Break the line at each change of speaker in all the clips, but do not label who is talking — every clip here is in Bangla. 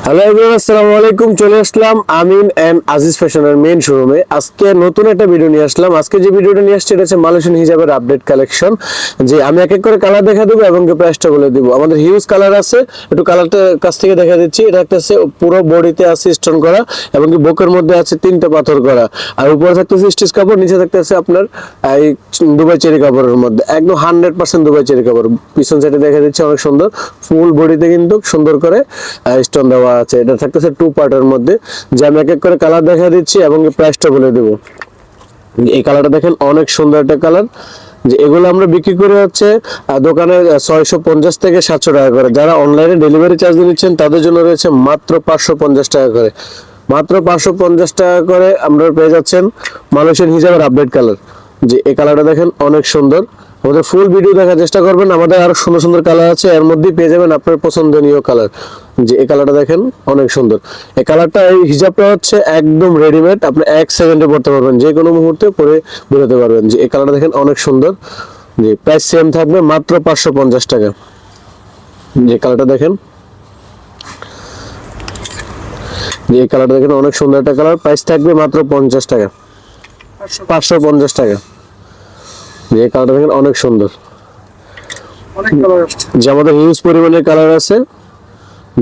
হ্যালো এভরিওয়ান, আসসালামু আলাইকুম। চলে আসলাম আমিন এন্ড আজিজ ফ্যাশনের মেইন শোরুমে। আজকে নতুন একটা ভিডিও নিয়ে আসলাম। আজকে যে ভিডিওটা নিয়ে আসছি এটা হচ্ছে মালয়েশিয়ান হিজাবের আপডেট কালেকশন। যে আমি এক এক করে কালার দেখা দেবো এবং প্রাইসটা বলে দিব। আমাদের হিউজ কালার আছে, একটু কালারটা কাছ থেকে দেখা দিচ্ছি। এটা থাকতেছে পুরো বডিতে আছে স্টোন করা এবং বুকের মধ্যে আছে 3টা পাথর করা, আর উপরে থাকতেছে স্টিচ কাপড়, নিচে থাকতেছে আপনার এই দুবাই চেরি কাপড়ের মধ্যে একদম 100% দুবাই চেরি কাপড়। পিছন সাইডে দেখা দিচ্ছে অনেক সুন্দর, ফুল বডিতে কিন্তু সুন্দর করে স্টোন দেওয়া আছে। এটা থাকতেছে 2 পার্টের মধ্যে। যে আমি এক এক করে কালার দেখা দিচ্ছি এবং প্রাইসটা বলে দেব। এই কালারটা দেখেন অনেক সুন্দর একটা কালার। যে এগুলো আমরা বিক্রি করে হচ্ছে দোকানে 650 থেকে 700 টাকা করে। যারা অনলাইনে ডেলিভারি চার্জ নিচ্ছেন তাদের জন্য রয়েছে মাত্র 550 টাকা করে। মাত্র 550 টাকা করে আমরা পেয়ে যাচ্ছেন মালয়েশিয়ান হিজাবের আপডেট কালার। যে এই কালারটা দেখেন অনেক সুন্দর। আমাদের ফুল ভিডিও দেখার চেষ্টা করবেন, আমাদের আরো সুন্দর সুন্দর কালার আছে, এর মধ্যেই পেয়ে যাবেন আপনার পছন্দনীয় কালার। যে এই কালারটা দেখেন অনেক সুন্দর। এই কালারটা, এই হিজাবটা হচ্ছে একদম রেডিমেড, আপনি 1 সেকেন্ডে পরতে পারবেন, যে কোনো মুহূর্তে পরে বেরোতে পারবেন। যে এই কালারটা দেখেন অনেক সুন্দর। যে প্রাইস সেম থাকবে মাত্র 550 টাকা। যে কালারটা দেখেন, যে এই কালারটা দেখেন অনেক সুন্দর একটা কালার। প্রাইস থাকবে মাত্র 50 টাকা, 550 টাকা। যে কালারটা দেখেন অনেক সুন্দর। যে আমাদের হিউজ পরিমাণে কালার আছে।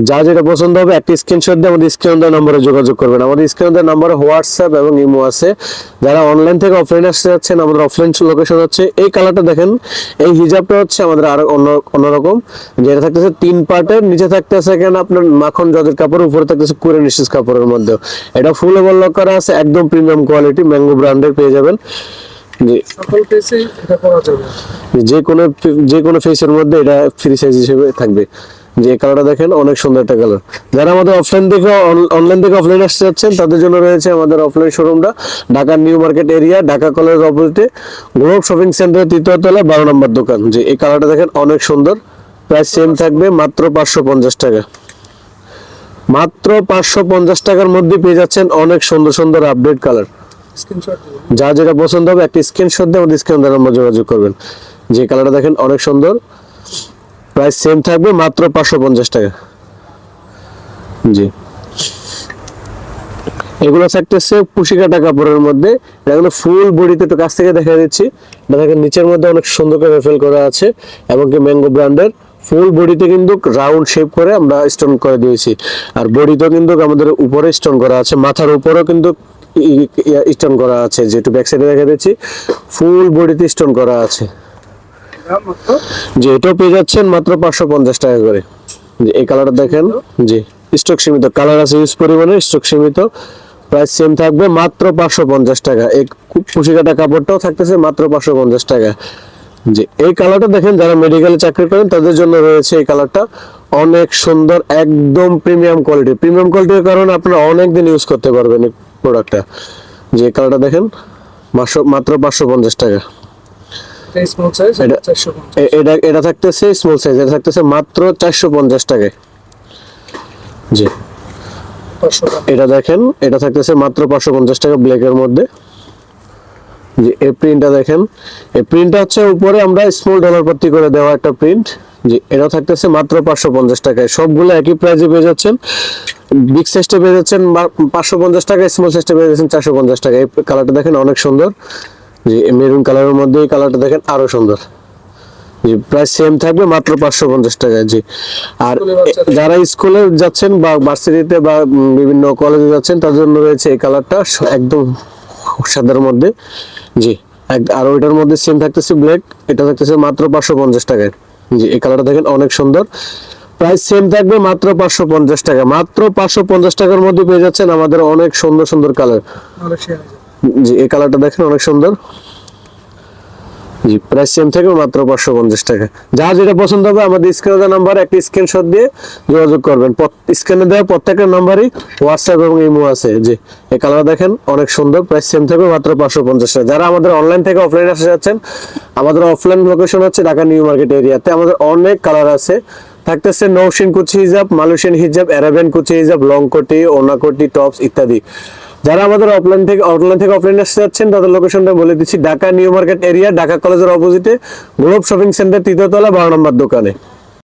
যা যেটা পছন্দ হবে একটা স্ক্রিনশট দিয়ে আমাদের স্ক্রিন দেওয়া নম্বরে যোগাযোগ করবেন। আমাদের স্ক্রিন দেওয়া নম্বরে হোয়াটসঅ্যাপ এবং ইমো আছে। যারা অনলাইন থেকে অফলাইন আসতে যাচ্ছেন, আমাদের অফলাইন লোকেশন হচ্ছে এই কালারটা দেখেন। এই হিজাবটা হচ্ছে আমাদের আরো অন্যরকম। যেটা থাকতেছে 3 পার্টের, নিচে থাকতেছে এখানে আপনার মাখন জর্জেট কাপড়, উপরে থাকতেছে কোরিয়ান স্টিচ কাপড়ের মধ্যে। এটা ফুল ওভার লক করা আছে, একদম প্রিমিয়াম কোয়ালিটি, ম্যাঙ্গো ব্র্যান্ডের পেয়ে যাবেন। সকল ফেসে এটা করা যাবে, যে কোনো ফেসের মধ্যে এটা ফ্রি সাইজ হিসেবে থাকবে। যে কালারটা দেখেন অনেক সুন্দর একটা কালার। যারা আমাদের অফলাইন থেকে অনলাইন থেকে অফলাইন আসতে যাচ্ছেন তাদের জন্য রয়েছে আমাদের অফলাইন শোরুমটা Dhaka new market area, Dhaka কলেজের অপোজিটে, গ্লোব শপিং সেন্টারের 3য় তলায় 12 নম্বর দোকান। যে এই কালারটা দেখেন অনেক সুন্দর। প্রাইস সেম থাকবে মাত্র 550 টাকা। মাত্র 550 টাকার মধ্যে পেয়ে যাচ্ছেন অনেক সুন্দর সুন্দর আপডেট কালার। যা যেটা পছন্দ হবে একটা স্ক্রিনশট দিয়ে আমাদের স্ক্রিন দ্বারা যোগাযোগ করবেন। যে কালারটা দেখেন অনেক সুন্দর। প্রাইস সেম থাকবে মাত্র 550 টাকা। জি এগুলো থাকতেছে পুশিকাটা কাপড়ের মধ্যে। এগুলো ফুল বডিতে একটু কাছ থেকে দেখা দিচ্ছি। দেখেন নিচের মধ্যে অনেক সুন্দর করে রেফেল করা আছে এবং কি ম্যাঙ্গো ব্র্যান্ডের। ফুল বডিতে কিন্তু রাউন্ড শেপ করে আমরা স্টোন করে দিয়েছি, আর বডিতেও কিন্তু আমাদের উপরে স্টোন করা আছে, মাথার উপরেও কিন্তু স্টোন করা আছে। যেটু ব্যাক সাইডে দেখা দিচ্ছি ফুল বডিতে স্টোন করা আছে। যে এটাও পেয়ে যাচ্ছেন মাত্র 550 টাকা করে। যে এই কালারটা দেখেন, জি স্টক সীমিত কালার আছে, ইউজ পরিমাণে স্টক সীমিত। প্রাইস সেম থাকবে মাত্র 550 টাকা। এই কুশিকাটা কাপড়টাও থাকতেছে মাত্র 550 টাকা। যে এই কালারটা দেখেন, যারা মেডিকেলে চাকরি করেন তাদের জন্য রয়েছে এই কালারটা অনেক সুন্দর, একদম প্রিমিয়াম কোয়ালিটি। প্রিমিয়াম কোয়ালিটির কারণে আপনারা অনেক দিন ইউজ করতে পারবেন এই প্রোডাক্টটা। যে কালারটা দেখেন মাত্র 550 টাকা। এটা থাকতেছে স্মল সাইজ, এটা থাকতেছে মাত্র 450 টাকায়। জি এটা দেখেন, এটা থাকতেছে মাত্র 550 টাকা ব্ল্যাকের মধ্যে। যে এই প্রিন্টটা দেখেন, এই প্রিন্টটা হচ্ছে উপরে আমরা স্মল ডলার প্রতি করে দেওয়া একটা প্রিন্ট। যে এটা থাকতেছে মাত্র 550 টাকায়। সবগুলো একই প্রাইসে পেয়ে যাচ্ছেন। বিগ সাইজটা পেয়ে যাচ্ছেন 550 টাকা, স্মল সাইজটা পেয়ে যাচ্ছেন 450 টাকা। এই কালারটা দেখেন অনেক সুন্দর। যে মেরুন কালারের মধ্যে এই কালারটা দেখেন আরো সুন্দর। জি প্রাইস সেম থাকবে মাত্র 550 টাকা। জি আর যারা স্কুলে যাচ্ছেন বা ভার্সিটিতে বা বিভিন্ন কলেজে যাচ্ছেন তাদের জন্য রয়েছে এই কালারটা একদম সাদার মধ্যে। জি আর ওইটার মধ্যে সেম থাকতেছে ব্ল্যাক, এটা থাকতেছে মাত্র 550 টাকায়। জি এই কালারটা দেখেন অনেক সুন্দর। প্রাইস সেম থাকবে মাত্র 550 টাকা। মাত্র 550 টাকার মধ্যে পেয়ে যাচ্ছেন আমাদের অনেক সুন্দর সুন্দর কালার। জি এই কালারটা দেখেন অনেক সুন্দর। জি প্রাইস সেম থাকবে মাত্র 550 টাকা। যা যেটা পছন্দ হবে আমাদের স্ক্রিনে দেওয়া নাম্বার একটা স্ক্রিনশট দিয়ে যোগাযোগ করবেন। স্ক্রিনে দেওয়া প্রত্যেকটা নাম্বারই হোয়াটসঅ্যাপ এবং ইমো আছে। জি এই কালার দেখেন অনেক সুন্দর। প্রাইস সেম থাকবে মাত্র 550 টাকা। যারা আমাদের অনলাইন থেকে অফলাইন আসতে যাচ্ছেন, আমাদের অফলাইন লোকেশন হচ্ছে ঢাকা নিউ মার্কেট এরিয়াতে। আমাদের অনেক কালার আছে। থাকতেছে নৌশিন কুচি হিজাব, মালয়েশিয়ান হিজাব, আরাবিয়ান কুচি হিজাব, লং কোটি, ওনা কোটি, টপস ইত্যাদি। যারা আমাদের অনলাইন থেকে অফলাইন আসতে যাচ্ছেন তাদের লোকেশনটা বলে দিচ্ছি, Dhaka new market area, Dhaka কলেজের অপোজিটে, গ্লোব শপিং সেন্টার 3য় তলা 12 নম্বর দোকানে।